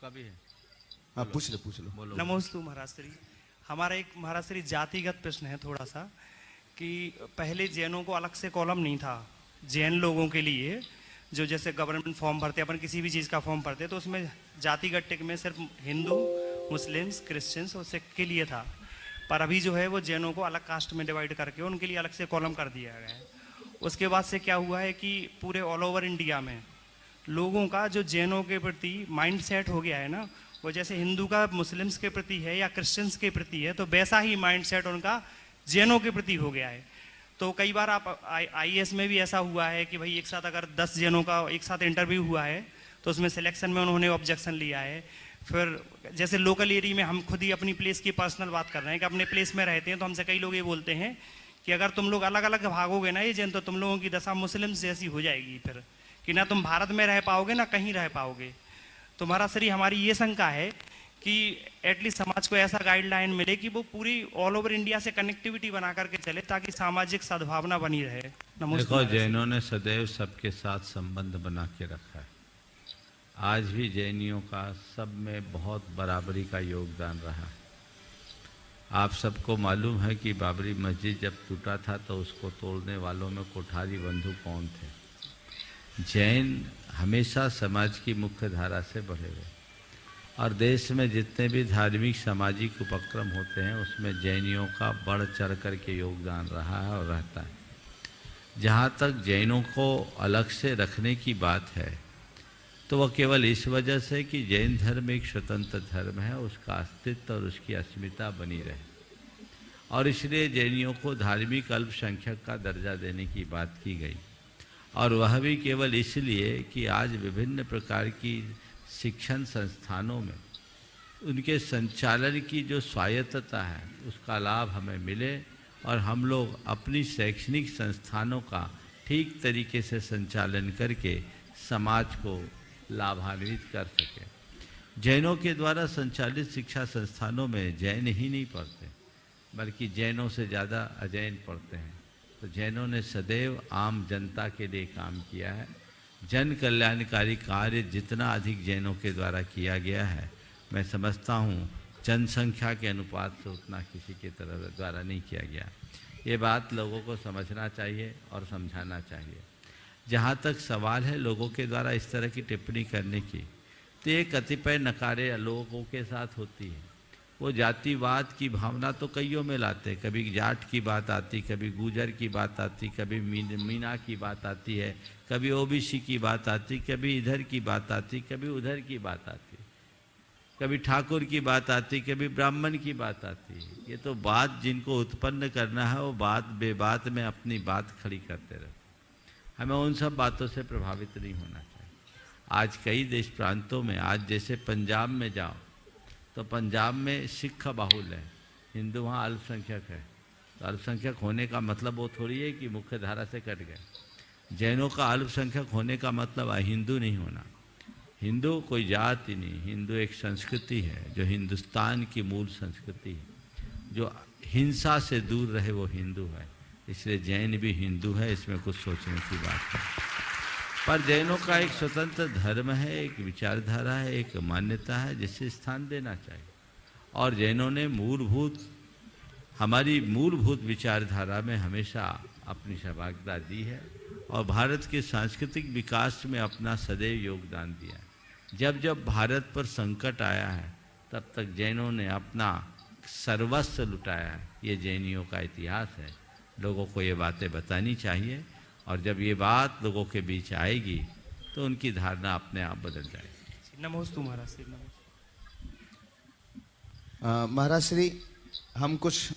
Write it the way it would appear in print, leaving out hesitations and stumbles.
आपका भी है? हाँ पूछ लो। बोलो। नमोस्तु महाराज श्री। हमारा एक महाराज श्री जातिगत प्रश्न है थोड़ा सा, कि पहले जैनों को अलग से कॉलम नहीं था जैन लोगों के लिए, जो जैसे गवर्नमेंट फॉर्म भरते अपन किसी भी चीज़ का फॉर्म भरते तो उसमें जातिगत टिक में सिर्फ हिंदू, मुस्लिम्स, क्रिश्चियंस और सिख के लिए था। पर अभी जो है वो जैनों को अलग कास्ट में डिवाइड करके उनके लिए अलग से कॉलम कर दिया गया है। उसके बाद से क्या हुआ है कि पूरे ऑल ओवर इंडिया में लोगों का जो जैनों के प्रति माइंड सेट हो गया है ना, वो जैसे हिंदू का मुस्लिम्स के प्रति है या क्रिश्चियंस के प्रति है, तो वैसा ही माइंड सेट उनका जैनों के प्रति हो गया है। तो कई बार आप आईएएस में भी ऐसा हुआ है कि भाई एक साथ अगर 10 जैनों का एक साथ इंटरव्यू हुआ है तो उसमें सिलेक्शन में उन्होंने ऑब्जेक्शन लिया है। फिर जैसे लोकल एरिया में हम खुद ही अपनी प्लेस की पर्सनल बात कर रहे हैं कि अपने प्लेस में रहते हैं, तो हमसे कई लोग ये बोलते हैं कि अगर तुम लोग अलग अलग भागोगे ना ये जैन, तो तुम लोगों की दशा मुस्लिम्स जैसी हो जाएगी, फिर कि ना तुम भारत में रह पाओगे ना कहीं रह पाओगे। तो महाराज श्री हमारी ये शंका है कि एटलीस्ट समाज को ऐसा गाइडलाइन मिले कि वो पूरी ऑल ओवर इंडिया से कनेक्टिविटी बना करके चले ताकि सामाजिक सद्भावना बनी रहे। देखो, जैनों ने सदैव सबके साथ संबंध बना के रखा है। आज भी जैनियों का सब में बहुत बराबरी का योगदान रहा। आप सबको मालूम है कि बाबरी मस्जिद जब टूटा था तो उसको तोड़ने वालों में कोठारी बंधु कौन थे? जैन हमेशा समाज की मुख्य धारा से बढ़े हुए, और देश में जितने भी धार्मिक सामाजिक उपक्रम होते हैं उसमें जैनियों का बढ़ चढ़ कर के योगदान रहा है और रहता है। जहाँ तक जैनों को अलग से रखने की बात है तो वह केवल इस वजह से कि जैन धर्म एक स्वतंत्र धर्म है, उसका अस्तित्व और उसकी अस्मिता बनी रहे, और इसलिए जैनियों को धार्मिक अल्पसंख्यक का दर्जा देने की बात की गई। और वह भी केवल इसलिए कि आज विभिन्न प्रकार की शिक्षण संस्थानों में उनके संचालन की जो स्वायत्तता है उसका लाभ हमें मिले और हम लोग अपनी शैक्षणिक संस्थानों का ठीक तरीके से संचालन करके समाज को लाभान्वित कर सकें। जैनों के द्वारा संचालित शिक्षा संस्थानों में जैन ही नहीं पढ़ते बल्कि जैनों से ज़्यादा अजैन पढ़ते हैं। तो जैनों ने सदैव आम जनता के लिए काम किया है। जन कल्याणकारी कार्य जितना अधिक जैनों के द्वारा किया गया है, मैं समझता हूँ जनसंख्या के अनुपात से उतना किसी के द्वारा नहीं किया गया। ये बात लोगों को समझना चाहिए और समझाना चाहिए। जहाँ तक सवाल है लोगों के द्वारा इस तरह की टिप्पणी करने की, तो ये कतिपय नकारे लोगों के साथ होती है। वो जातिवाद की भावना तो कईयों में लाते, कभी जाट की बात आती, कभी गुजर की बात आती, कभी मीना की बात आती है, कभी ओबीसी की बात आती, कभी इधर की बात आती, कभी उधर की बात आती, कभी ठाकुर की बात आती, कभी ब्राह्मण की बात आती। ये तो बात जिनको उत्पन्न करना है वो बात बेबात में अपनी बात खड़ी करते रहते। हमें उन सब बातों से प्रभावित नहीं होना चाहिए। आज कई देश प्रांतों में, आज जैसे पंजाब में जाओ तो पंजाब में सिख बाहुल है, हिंदू वहाँ अल्पसंख्यक है। तो अल्पसंख्यक होने का मतलब वो थोड़ी है कि मुख्य धारा से कट गए। जैनों का अल्पसंख्यक होने का मतलब हिंदू नहीं होना। हिंदू कोई जाति नहीं, हिंदू एक संस्कृति है जो हिंदुस्तान की मूल संस्कृति है। जो हिंसा से दूर रहे वो हिंदू है, इसलिए जैन भी हिंदू है, इसमें कुछ सोचने की बात है। पर जैनों का एक स्वतंत्र धर्म है, एक विचारधारा है, एक मान्यता है जिसे स्थान देना चाहिए। और जैनों ने हमारी मूलभूत विचारधारा में हमेशा अपनी सहभागिता दी है और भारत के सांस्कृतिक विकास में अपना सदैव योगदान दिया है। जब जब भारत पर संकट आया है तब तक जैनों ने अपना सर्वस्व लुटाया है। ये जैनियों का इतिहास है। लोगों को ये बातें बतानी चाहिए और जब ये बात लोगों के बीच आएगी तो उनकी धारणा अपने आप बदल जाएगी। नमोस्तु महाराज श्री। महाराज श्री, हम कुछ